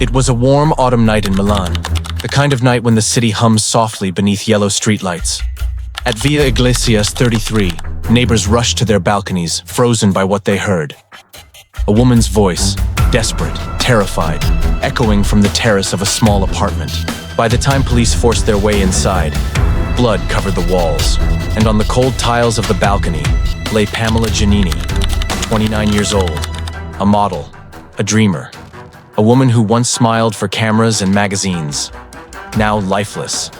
It was a warm autumn night in Milan, the kind of night when the city hums softly beneath yellow streetlights. At Via Iglesias 33, neighbors rushed to their balconies, frozen by what they heard. A woman's voice, desperate, terrified, echoing from the terrace of a small apartment. By the time police forced their way inside, blood covered the walls, and on the cold tiles of the balcony lay Pamela Giannini, 29 years old, a model, a dreamer, a woman who once smiled for cameras and magazines, now lifeless,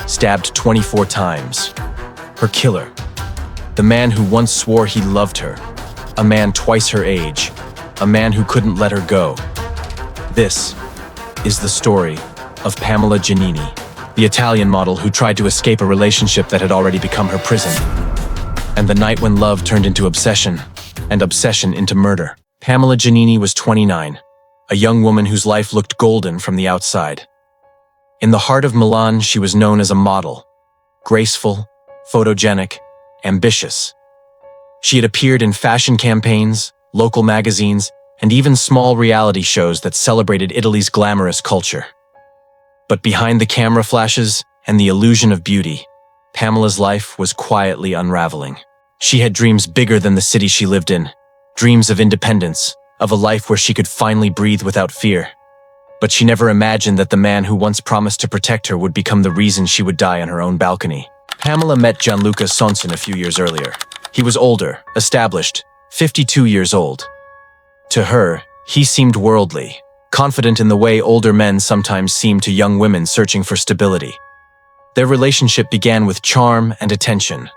stabbed 24 times. Her killer, the man who once swore he loved her, a man twice her age, a man who couldn't let her go. This is the story of Pamela Giannini, the Italian model who tried to escape a relationship that had already become her prison. And the night when love turned into obsession, and obsession into murder. Pamela Giannini was 29, a young woman whose life looked golden from the outside. In the heart of Milan, she was known as a model, graceful, photogenic, ambitious. She had appeared in fashion campaigns, local magazines, and even small reality shows that celebrated Italy's glamorous culture. But behind the camera flashes and the illusion of beauty, Pamela's life was quietly unraveling. She had dreams bigger than the city she lived in, dreams of independence, of a life where she could finally breathe without fear. But she never imagined that the man who once promised to protect her would become the reason she would die on her own balcony. Pamela met Gianluca Sonson a few years earlier. He was older, established, 52 years old. To her, he seemed worldly, confident in the way older men sometimes seem to young women searching for stability. Their relationship began with charm and attention,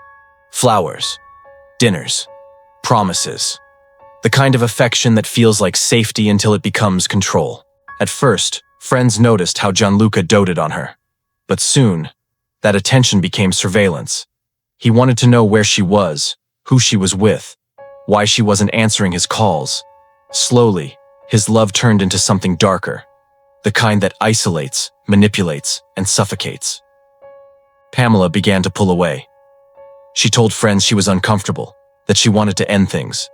flowers, dinners, promises, the kind of affection that feels like safety until it becomes control. At first, friends noticed how Gianluca doted on her. But soon, that attention became surveillance. He wanted to know where she was, who she was with, why she wasn't answering his calls. Slowly, his love turned into something darker, the kind that isolates, manipulates, and suffocates. Pamela began to pull away. She told friends she was uncomfortable, that she wanted to end things.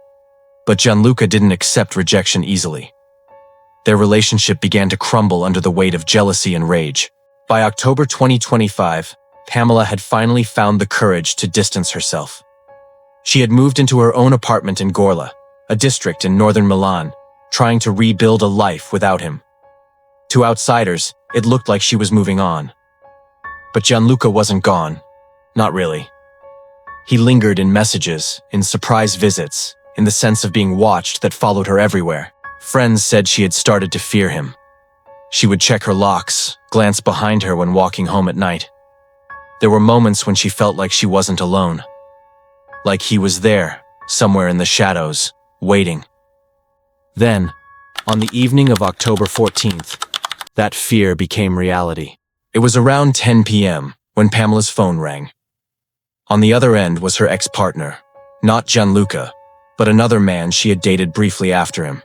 But Gianluca didn't accept rejection easily. Their relationship began to crumble under the weight of jealousy and rage. By October 2025, Pamela had finally found the courage to distance herself. She had moved into her own apartment in Gorla, a district in northern Milan, trying to rebuild a life without him. To outsiders, it looked like she was moving on. But Gianluca wasn't gone. Not really. He lingered in messages, in surprise visits, in the sense of being watched that followed her everywhere. Friends said she had started to fear him. She would check her locks, glance behind her when walking home at night. There were moments when she felt like she wasn't alone. Like he was there, somewhere in the shadows, waiting. Then, on the evening of October 14th, that fear became reality. It was around 10 p.m. when Pamela's phone rang. On the other end was her ex-partner, not Gianluca, but another man she had dated briefly after him.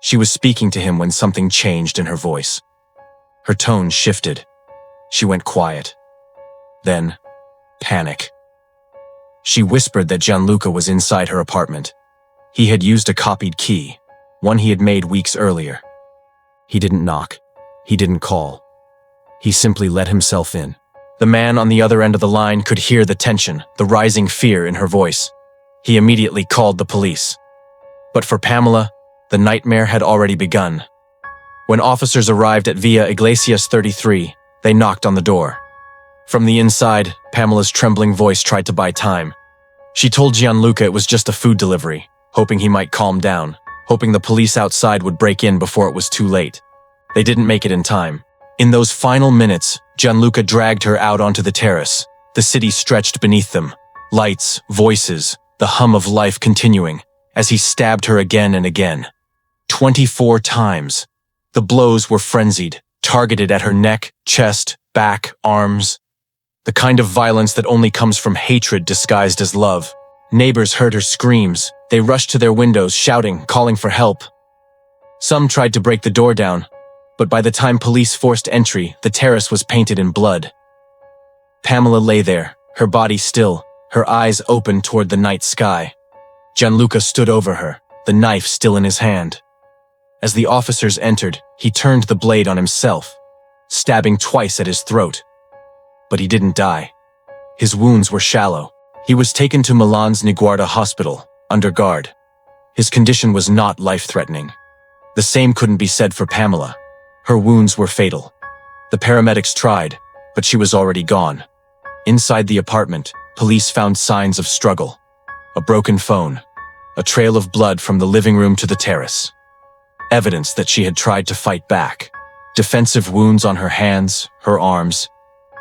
She was speaking to him when something changed in her voice. Her tone shifted. She went quiet. Then, panic. She whispered that Gianluca was inside her apartment. He had used a copied key, one he had made weeks earlier. He didn't knock. He didn't call. He simply let himself in. The man on the other end of the line could hear the tension, the rising fear in her voice. He immediately called the police. But for Pamela, the nightmare had already begun. When officers arrived at Via Iglesias 33, they knocked on the door. From the inside, Pamela's trembling voice tried to buy time. She told Gianluca it was just a food delivery, hoping he might calm down, hoping the police outside would break in before it was too late. They didn't make it in time. In those final minutes, Gianluca dragged her out onto the terrace. The city stretched beneath them. Lights, voices, the hum of life continuing, as he stabbed her again and again. 24 times. The blows were frenzied, targeted at her neck, chest, back, arms. The kind of violence that only comes from hatred disguised as love. Neighbors heard her screams. They rushed to their windows, shouting, calling for help. Some tried to break the door down, but by the time police forced entry, the terrace was painted in blood. Pamela lay there, her body still, her eyes open toward the night sky. Gianluca stood over her, the knife still in his hand. As the officers entered, he turned the blade on himself, stabbing twice at his throat. But he didn't die. His wounds were shallow. He was taken to Milan's Niguarda hospital, under guard. His condition was not life-threatening. The same couldn't be said for Pamela. Her wounds were fatal. The paramedics tried, but she was already gone. Inside the apartment, police found signs of struggle. A broken phone. A trail of blood from the living room to the terrace. Evidence that she had tried to fight back. Defensive wounds on her hands, her arms.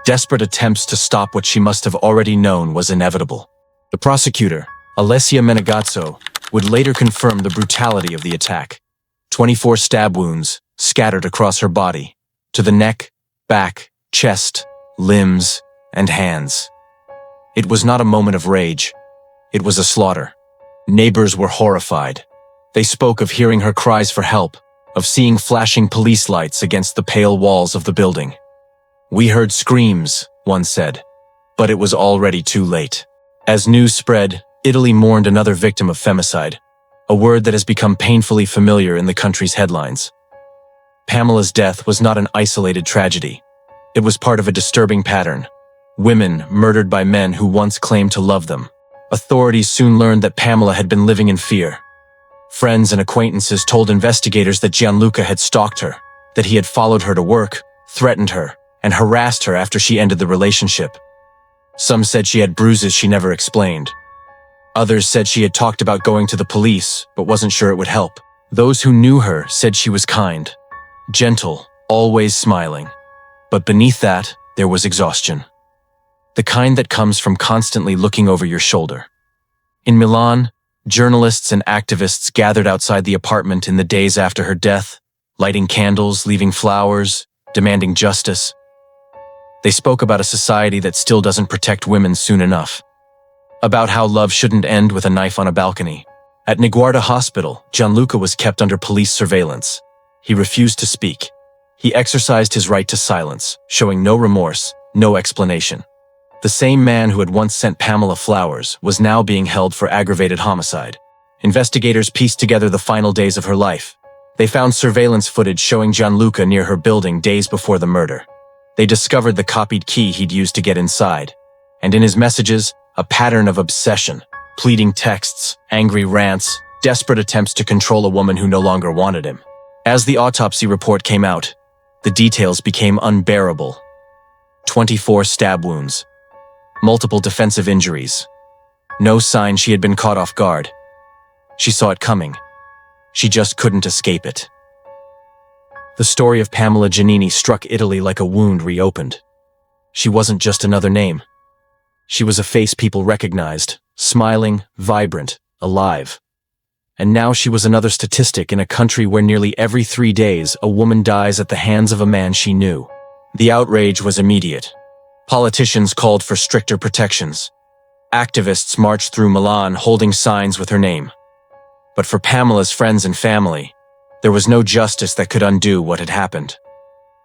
Desperate attempts to stop what she must have already known was inevitable. The prosecutor, Alessia Menegazzo, would later confirm the brutality of the attack. 24 stab wounds scattered across her body, to the neck, back, chest, limbs, and hands. It was not a moment of rage. It was a slaughter. Neighbors were horrified. They spoke of hearing her cries for help, of seeing flashing police lights against the pale walls of the building. "We heard screams," one said, but it was already too late. As news spread, Italy mourned another victim of femicide, a word that has become painfully familiar in the country's headlines. Pamela's death was not an isolated tragedy. It was part of a disturbing pattern. Women murdered by men who once claimed to love them. Authorities soon learned that Pamela had been living in fear. Friends and acquaintances told investigators that Gianluca had stalked her, that he had followed her to work, threatened her, and harassed her after she ended the relationship. Some said she had bruises she never explained. Others said she had talked about going to the police, but wasn't sure it would help. Those who knew her said she was kind, gentle, always smiling. But beneath that, there was exhaustion. The kind that comes from constantly looking over your shoulder. In Milan, journalists and activists gathered outside the apartment in the days after her death, lighting candles, leaving flowers, demanding justice. They spoke about a society that still doesn't protect women soon enough. About how love shouldn't end with a knife on a balcony. At Niguarda Hospital, Gianluca was kept under police surveillance. He refused to speak. He exercised his right to silence, showing no remorse, no explanation. The same man who had once sent Pamela flowers was now being held for aggravated homicide. Investigators pieced together the final days of her life. They found surveillance footage showing Gianluca near her building days before the murder. They discovered the copied key he'd used to get inside. And in his messages, a pattern of obsession, pleading texts, angry rants, desperate attempts to control a woman who no longer wanted him. As the autopsy report came out, the details became unbearable. 24 stab wounds. Multiple defensive injuries. No sign she had been caught off guard. She saw it coming. She just couldn't escape it. The story of Pamela Giannini struck Italy like a wound reopened. She wasn't just another name. She was a face people recognized, smiling, vibrant, alive. And now she was another statistic in a country where nearly every 3 days a woman dies at the hands of a man she knew. The outrage was immediate. Politicians called for stricter protections. Activists marched through Milan holding signs with her name. But for Pamela's friends and family, there was no justice that could undo what had happened.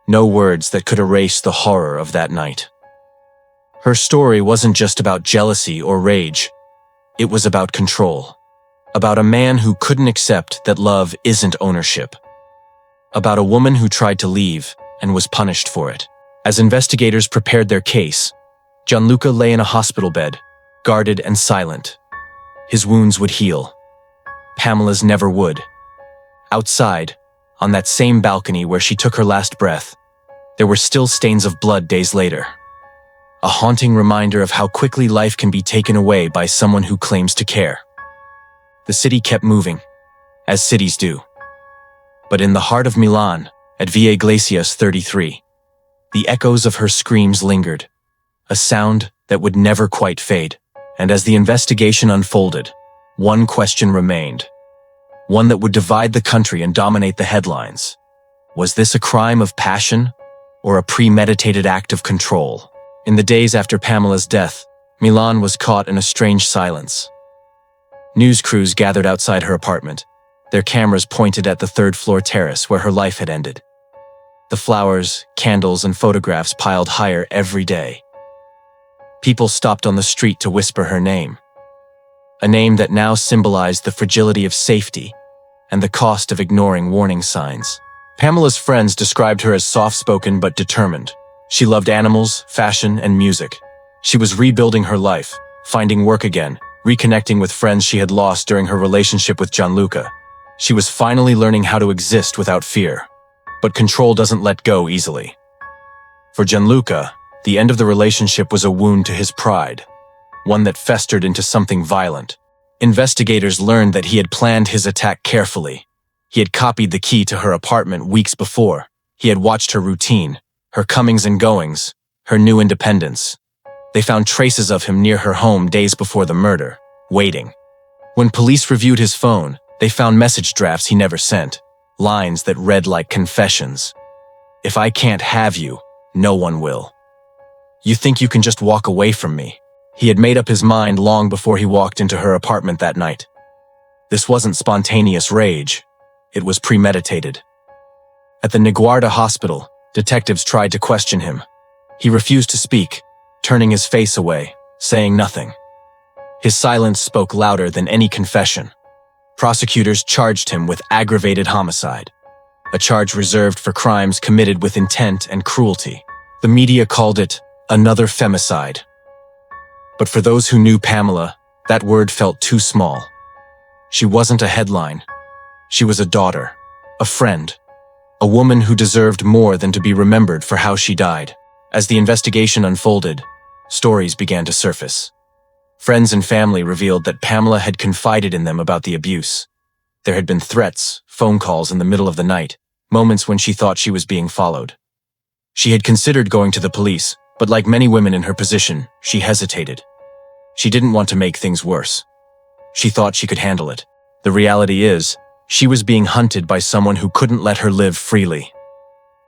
No words that could erase the horror of that night. Her story wasn't just about jealousy or rage. It was about control. About a man who couldn't accept that love isn't ownership. About a woman who tried to leave and was punished for it. As investigators prepared their case, Gianluca lay in a hospital bed, guarded and silent. His wounds would heal. Pamela's never would. Outside, on that same balcony where she took her last breath, there were still stains of blood days later. A haunting reminder of how quickly life can be taken away by someone who claims to care. The city kept moving, as cities do. But in the heart of Milan, at Via Iglesias 33, the echoes of her screams lingered, a sound that would never quite fade. And as the investigation unfolded, one question remained. One that would divide the country and dominate the headlines. Was this a crime of passion or a premeditated act of control? In the days after Pamela's death, Milan was caught in a strange silence. News crews gathered outside her apartment, their cameras pointed at the third-floor terrace where her life had ended. The flowers, candles, and photographs piled higher every day. People stopped on the street to whisper her name. A name that now symbolized the fragility of safety and the cost of ignoring warning signs. Pamela's friends described her as soft-spoken but determined. She loved animals, fashion, and music. She was rebuilding her life, finding work again, reconnecting with friends she had lost during her relationship with Gianluca. She was finally learning how to exist without fear. But control doesn't let go easily. For Gianluca, the end of the relationship was a wound to his pride, one that festered into something violent. Investigators learned that he had planned his attack carefully. He had copied the key to her apartment weeks before. He had watched her routine, her comings and goings, her new independence. They found traces of him near her home days before the murder, waiting. When police reviewed his phone, they found message drafts he never sent, lines that read like confessions. "If I can't have you, no one will. You think you can just walk away from me?" He had made up his mind long before he walked into her apartment that night. This wasn't spontaneous rage. It was premeditated. At the Niguarda hospital, detectives tried to question him. He refused to speak, turning his face away, saying nothing. His silence spoke louder than any confession. Prosecutors charged him with aggravated homicide, a charge reserved for crimes committed with intent and cruelty. The media called it another femicide. But for those who knew Pamela, that word felt too small. She wasn't a headline. She was a daughter, a friend, a woman who deserved more than to be remembered for how she died. As the investigation unfolded, stories began to surface. Friends and family revealed that Pamela had confided in them about the abuse. There had been threats, phone calls in the middle of the night, moments when she thought she was being followed. She had considered going to the police, but like many women in her position, she hesitated. She didn't want to make things worse. She thought she could handle it. The reality is, she was being hunted by someone who couldn't let her live freely.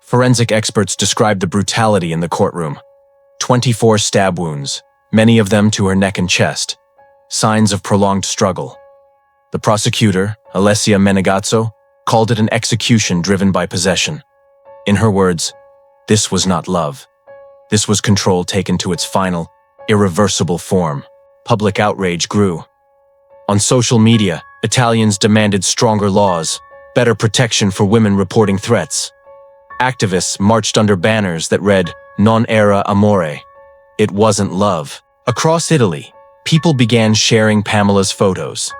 Forensic experts described the brutality in the courtroom. 24 stab wounds, many of them to her neck and chest, signs of prolonged struggle. The prosecutor, Alessia Menegazzo, called it an execution driven by possession. In her words, this was not love. This was control taken to its final, irreversible form. Public outrage grew. On social media, Italians demanded stronger laws, better protection for women reporting threats. Activists marched under banners that read, "Non era amore." It wasn't love. Across Italy, people began sharing Pamela's photos.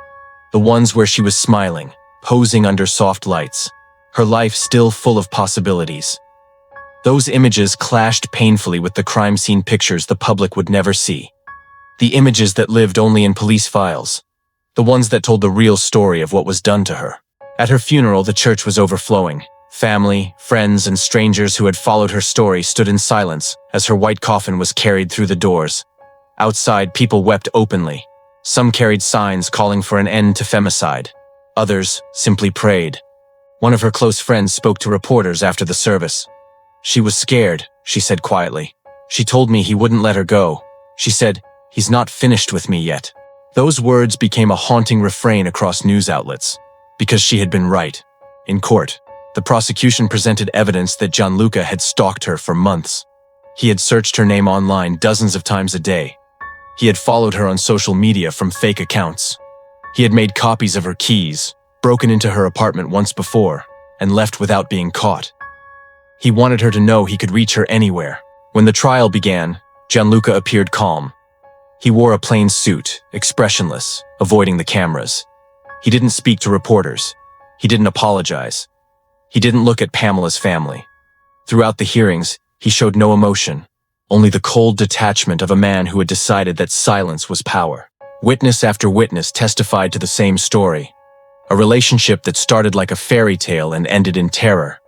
The ones where she was smiling, posing under soft lights, her life still full of possibilities. Those images clashed painfully with the crime scene pictures the public would never see. The images that lived only in police files. The ones that told the real story of what was done to her. At her funeral, the church was overflowing. Family, friends, and strangers who had followed her story stood in silence as her white coffin was carried through the doors. Outside, people wept openly. Some carried signs calling for an end to femicide. Others simply prayed. One of her close friends spoke to reporters after the service. "She was scared," she said quietly. "She told me he wouldn't let her go. She said, 'He's not finished with me yet.'" Those words became a haunting refrain across news outlets, because she had been right. In court, the prosecution presented evidence that Gianluca had stalked her for months. He had searched her name online dozens of times a day. He had followed her on social media from fake accounts. He had made copies of her keys, broken into her apartment once before, and left without being caught. He wanted her to know he could reach her anywhere. When the trial began, Gianluca appeared calm. He wore a plain suit, expressionless, avoiding the cameras. He didn't speak to reporters. He didn't apologize. He didn't look at Pamela's family. Throughout the hearings, he showed no emotion, only the cold detachment of a man who had decided that silence was power. Witness after witness testified to the same story. A relationship that started like a fairy tale and ended in terror.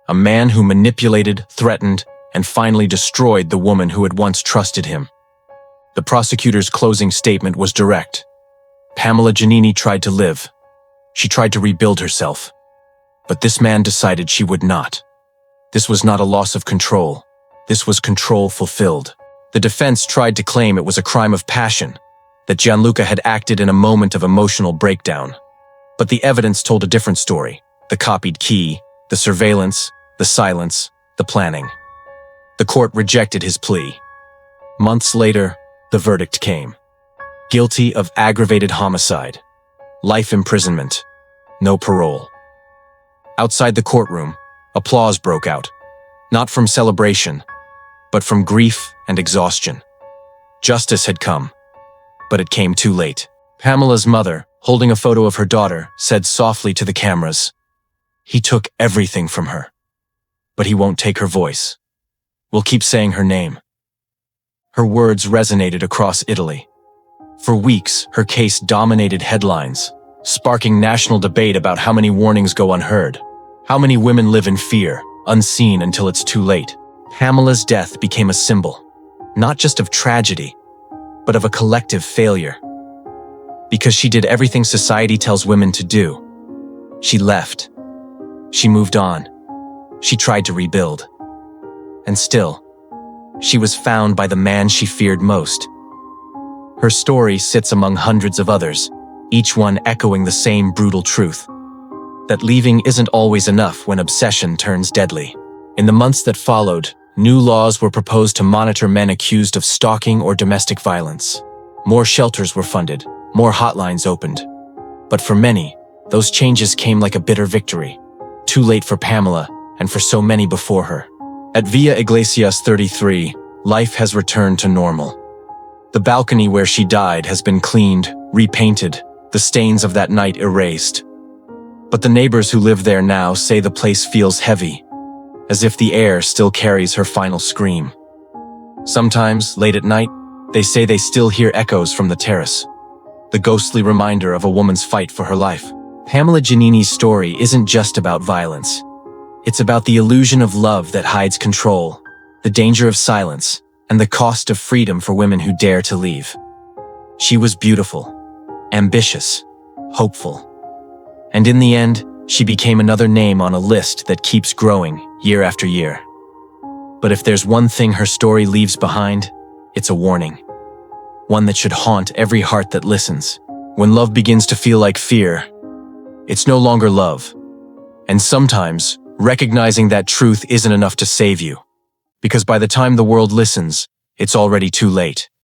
A man who manipulated, threatened, and finally destroyed the woman who had once trusted him. The prosecutor's closing statement was direct. Pamela Giannini tried to live. She tried to rebuild herself. But this man decided she would not. This was not a loss of control. This was control fulfilled. The defense tried to claim it was a crime of passion, that Gianluca had acted in a moment of emotional breakdown. But the evidence told a different story. The copied key, the surveillance, the silence, the planning. The court rejected his plea. Months later, the verdict came. Guilty of aggravated homicide, life imprisonment, no parole. Outside the courtroom, applause broke out, not from celebration, but from grief and exhaustion. Justice had come, but it came too late. Pamela's mother, holding a photo of her daughter, said softly to the cameras, "He took everything from her, but he won't take her voice. We'll keep saying her name." Her words resonated across Italy. For weeks, her case dominated headlines, sparking national debate about how many warnings go unheard, how many women live in fear, unseen until it's too late. Pamela's death became a symbol, not just of tragedy, but of a collective failure. Because she did everything society tells women to do. She left. She moved on. She tried to rebuild. And still, she was found by the man she feared most. Her story sits among hundreds of others, each one echoing the same brutal truth: that leaving isn't always enough when obsession turns deadly. In the months that followed, new laws were proposed to monitor men accused of stalking or domestic violence. More shelters were funded, more hotlines opened. But for many, those changes came like a bitter victory. Too late for Pamela, and for so many before her. At Via Iglesias 33, life has returned to normal. The balcony where she died has been cleaned, repainted, the stains of that night erased. But the neighbors who live there now say the place feels heavy, as if the air still carries her final scream. Sometimes, late at night, they say they still hear echoes from the terrace, the ghostly reminder of a woman's fight for her life. Pamela Giannini's story isn't just about violence. It's about the illusion of love that hides control, the danger of silence, and the cost of freedom for women who dare to leave. She was beautiful, ambitious, hopeful. And in the end, she became another name on a list that keeps growing year after year. But if there's one thing her story leaves behind, it's a warning. One that should haunt every heart that listens. When love begins to feel like fear, it's no longer love. And sometimes, recognizing that truth isn't enough to save you. Because by the time the world listens, it's already too late.